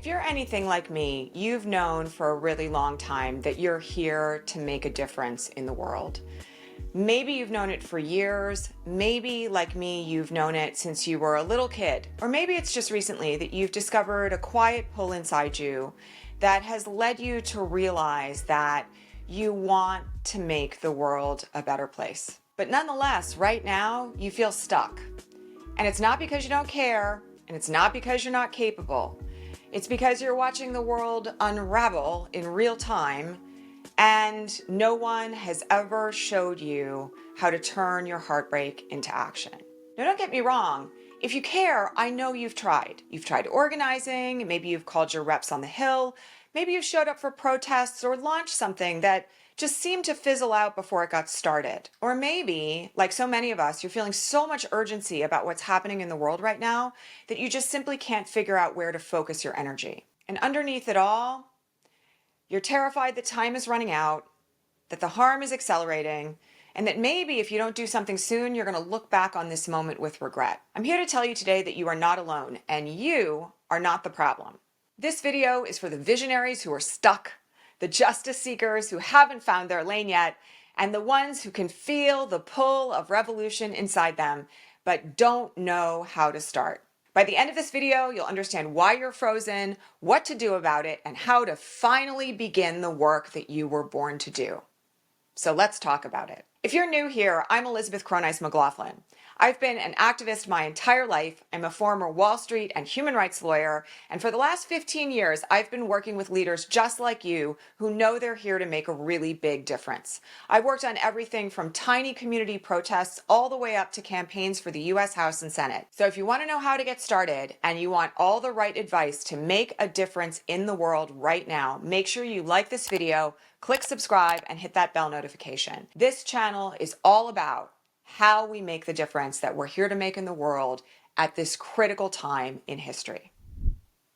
If you're anything like me, you've known for a really long time that you're here to make a difference in the world. Maybe you've known it for years. Maybe, like me, you've known it since you were a little kid. Or maybe it's just recently that you've discovered a quiet pull inside you that has led you to realize that you want to make the world a better place. But nonetheless, right now, you feel stuck. And it's not because you don't care, and it's not because you're not capable. It's because you're watching the world unravel in real time, and no one has ever showed you how to turn your heartbreak into action. Now, don't get me wrong. If you care, I know you've tried. You've tried organizing, maybe you've called your reps on the Hill, maybe you've showed up for protests or launched something that just seemed to fizzle out before it got started. Or maybe, like so many of us, you're feeling so much urgency about what's happening in the world right now that you just simply can't figure out where to focus your energy. And underneath it all, you're terrified that time is running out, that the harm is accelerating, and that maybe if you don't do something soon, you're going to look back on this moment with regret. I'm here to tell you today that you are not alone, and you are not the problem. This video is for the visionaries who are stuck, the justice seekers who haven't found their lane yet, and the ones who can feel the pull of revolution inside them, but don't know how to start. By the end of this video, you'll understand why you're frozen, what to do about it, and how to finally begin the work that you were born to do. So let's talk about it. If you're new here, I'm Elizabeth Cronise McLaughlin. I've been an activist my entire life. I'm a former Wall Street and human rights lawyer, and for the last 15 years, I've been working with leaders just like you who know they're here to make a really big difference. I've worked on everything from tiny community protests all the way up to campaigns for the US House and Senate. So if you want to know how to get started and you want all the right advice to make a difference in the world right now, make sure you like this video, click subscribe, and hit that bell notification. This channel is all about how we make the difference that we're here to make in the world at this critical time in history.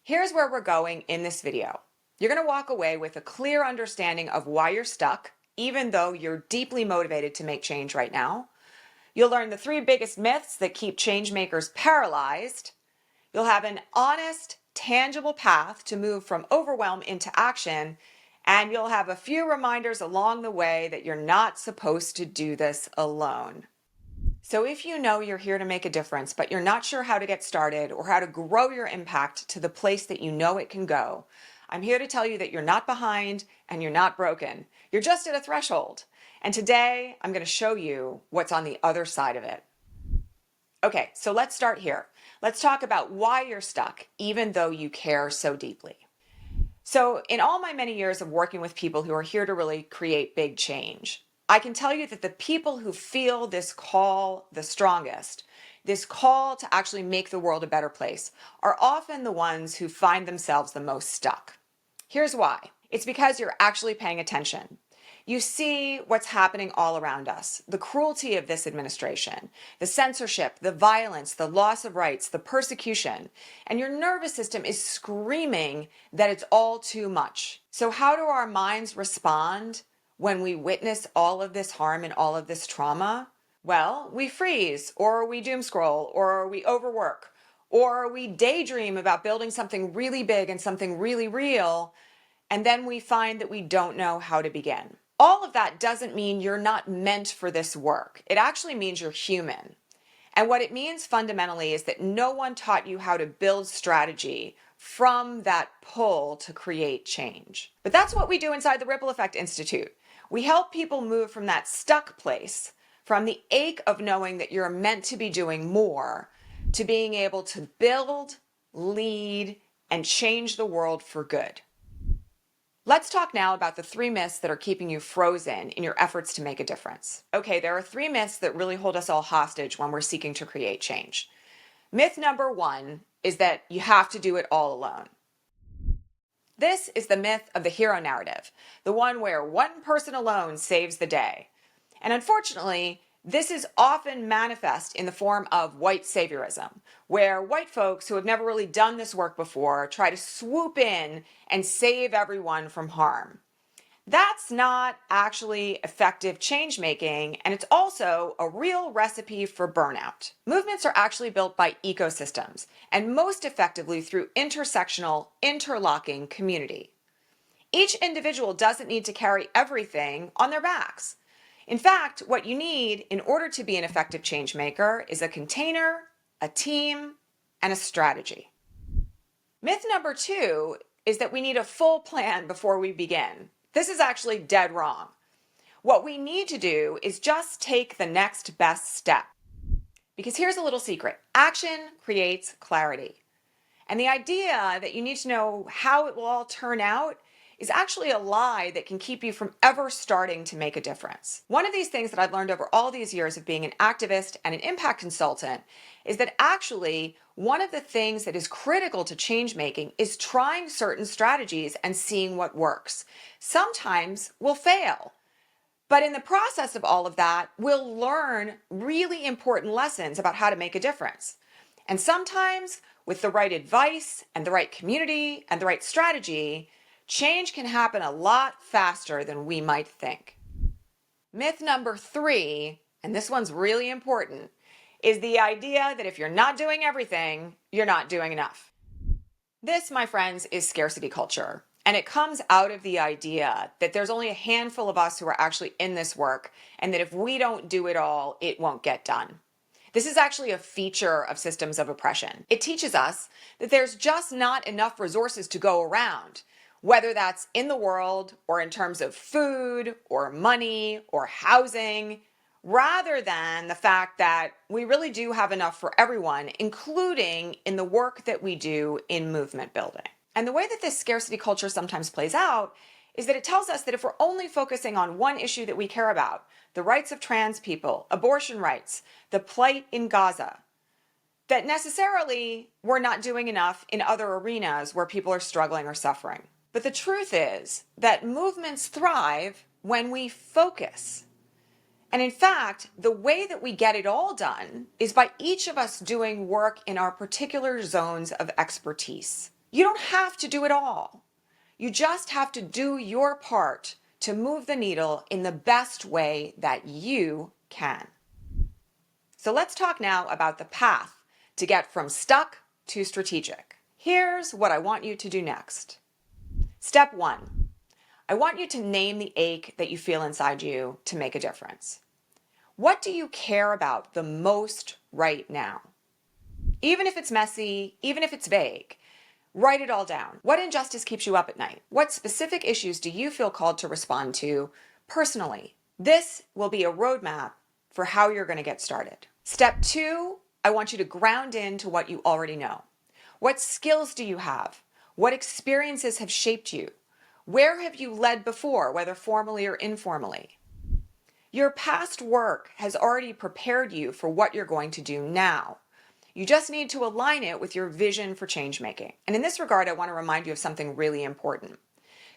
Here's where we're going in this video. You're going to walk away with a clear understanding of why you're stuck, even though you're deeply motivated to make change right now. You'll learn the 3 biggest myths that keep changemakers paralyzed. You'll have an honest, tangible path to move from overwhelm into action. And you'll have a few reminders along the way that you're not supposed to do this alone. So if you know you're here to make a difference, but you're not sure how to get started or how to grow your impact to the place that you know it can go, I'm here to tell you that you're not behind and you're not broken. You're just at a threshold. And today I'm going to show you what's on the other side of it. Okay, so let's start here. Let's talk about why you're stuck, even though you care so deeply. So in all my many years of working with people who are here to really create big change, I can tell you that the people who feel this call the strongest, this call to actually make the world a better place, are often the ones who find themselves the most stuck. Here's why. It's because you're actually paying attention. You see what's happening all around us, the cruelty of this administration, the censorship, the violence, the loss of rights, the persecution, and your nervous system is screaming that it's all too much. So how do our minds respond when we witness all of this harm and all of this trauma? Well, we freeze, or we doom scroll, or we overwork, or we daydream about building something really big and something really real, and then we find that we don't know how to begin. All of that doesn't mean you're not meant for this work. It actually means you're human. And what it means fundamentally is that no one taught you how to build strategy from that pull to create change. But that's what we do inside the Ripple Effect Institute. We help people move from that stuck place, from the ache of knowing that you're meant to be doing more, to being able to build, lead, and change the world for good. Let's talk now about the 3 myths that are keeping you frozen in your efforts to make a difference. Okay, there are 3 myths that really hold us all hostage when we're seeking to create change. Myth number 1 is that you have to do it all alone. This is the myth of the hero narrative, the one where one person alone saves the day. And unfortunately, this is often manifest in the form of white saviorism, where white folks who have never really done this work before try to swoop in and save everyone from harm. That's not actually effective change making, and it's also a real recipe for burnout. Movements are actually built by ecosystems, and most effectively through intersectional, interlocking community. Each individual doesn't need to carry everything on their backs. In fact, what you need in order to be an effective change maker is a container, a team, and a strategy. Myth number 2 is that we need a full plan before we begin. This is actually dead wrong. What we need to do is just take the next best step. Because here's a little secret. Action creates clarity. And the idea that you need to know how it will all turn out is actually a lie that can keep you from ever starting to make a difference. One of these things that I've learned over all these years of being an activist and an impact consultant is that actually one of the things that is critical to change making is trying certain strategies and seeing what works. Sometimes we'll fail. But in the process of all of that, we'll learn really important lessons about how to make a difference. And sometimes, with the right advice and the right community and the right strategy, change can happen a lot faster than we might think. Myth number 3, and this one's really important, is the idea that if you're not doing everything, you're not doing enough. This, my friends, is scarcity culture. And it comes out of the idea that there's only a handful of us who are actually in this work, and that if we don't do it all, it won't get done. This is actually a feature of systems of oppression. It teaches us that there's just not enough resources to go around, whether that's in the world or in terms of food or money or housing, rather than the fact that we really do have enough for everyone, including in the work that we do in movement building. And the way that this scarcity culture sometimes plays out is that it tells us that if we're only focusing on one issue that we care about, the rights of trans people, abortion rights, the plight in Gaza, that necessarily we're not doing enough in other arenas where people are struggling or suffering. But the truth is that movements thrive when we focus. And in fact, the way that we get it all done is by each of us doing work in our particular zones of expertise. You don't have to do it all. You just have to do your part to move the needle in the best way that you can. So let's talk now about the path to get from stuck to strategic. Here's what I want you to do next. Step 1. I want you to name the ache that you feel inside you to make a difference. What do you care about the most right now? Even if it's messy, even if it's vague, write it all down. What injustice keeps you up at night? What specific issues do you feel called to respond to personally? This will be a roadmap for how you're going to get started. Step 2, I want you to ground into what you already know. What skills do you have? What experiences have shaped you? Where have you led before, whether formally or informally? Your past work has already prepared you for what you're going to do now. You just need to align it with your vision for change making. And in this regard, I want to remind you of something really important.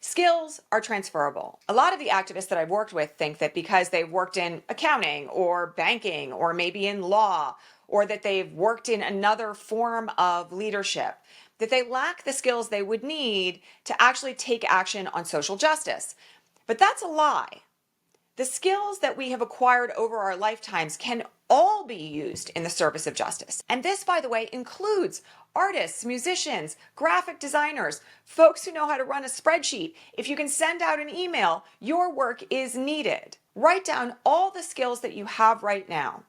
Skills are transferable. A lot of the activists that I've worked with think that because they've worked in accounting or banking or maybe in law, or that they've worked in another form of leadership, that they lack the skills they would need to actually take action on social justice. But that's a lie. The skills that we have acquired over our lifetimes can all be used in the service of justice. And this, by the way, includes artists, musicians, graphic designers, folks who know how to run a spreadsheet. If you can send out an email, your work is needed. Write down all the skills that you have right now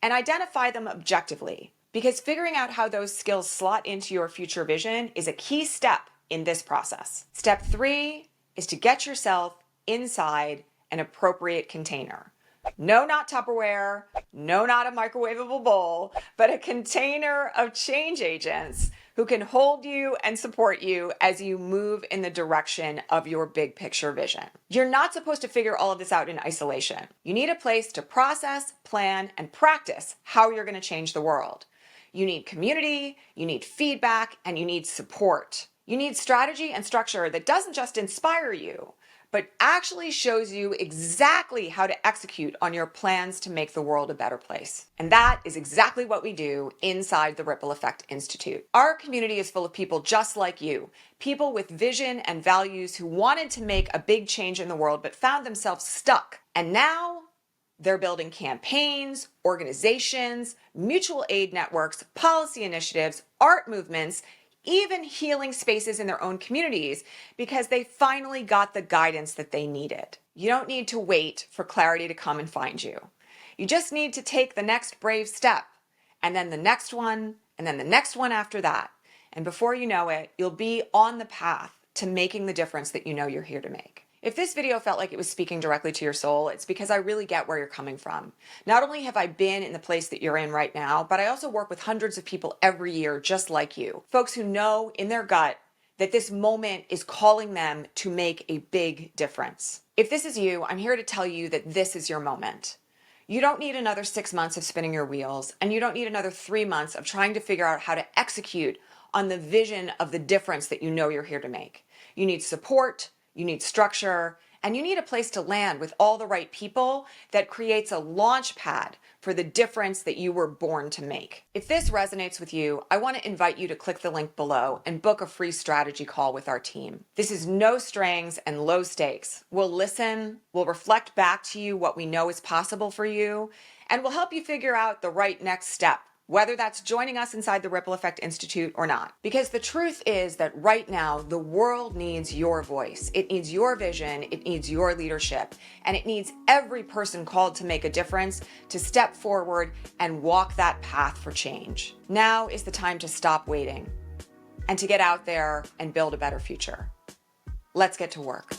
and identify them objectively, because figuring out how those skills slot into your future vision is a key step in this process. Step 3 is to get yourself inside an appropriate container. No, not Tupperware, no, not a microwavable bowl, but a container of change agents who can hold you and support you as you move in the direction of your big picture vision. You're not supposed to figure all of this out in isolation. You need a place to process, plan, and practice how you're going to change the world. You need community, you need feedback, and you need support. You need strategy and structure that doesn't just inspire you, but actually shows you exactly how to execute on your plans to make the world a better place. And that is exactly what we do inside the Ripple Effect Institute. Our community is full of people just like you, people with vision and values who wanted to make a big change in the world but found themselves stuck. And now they're building campaigns, organizations, mutual aid networks, policy initiatives, art movements, even healing spaces in their own communities because they finally got the guidance that they needed. You don't need to wait for clarity to come and find you. You just need to take the next brave step, and then the next one, and then the next one after that. And before you know it, you'll be on the path to making the difference that you know you're here to make. If this video felt like it was speaking directly to your soul, it's because I really get where you're coming from. Not only have I been in the place that you're in right now, but I also work with hundreds of people every year just like you. Folks who know in their gut that this moment is calling them to make a big difference. If this is you, I'm here to tell you that this is your moment. You don't need another 6 months of spinning your wheels, and you don't need another 3 months of trying to figure out how to execute on the vision of the difference that you know you're here to make. You need support, you need structure, and you need a place to land with all the right people that creates a launch pad for the difference that you were born to make. If this resonates with you, I want to invite you to click the link below and book a free strategy call with our team. This is no strings and low stakes. We'll listen, we'll reflect back to you what we know is possible for you, and we'll help you figure out the right next step, whether that's joining us inside the Ripple Effect Institute or not. Because the truth is that right now, the world needs your voice. It needs your vision, it needs your leadership, and it needs every person called to make a difference to step forward and walk that path for change. Now is the time to stop waiting and to get out there and build a better future. Let's get to work.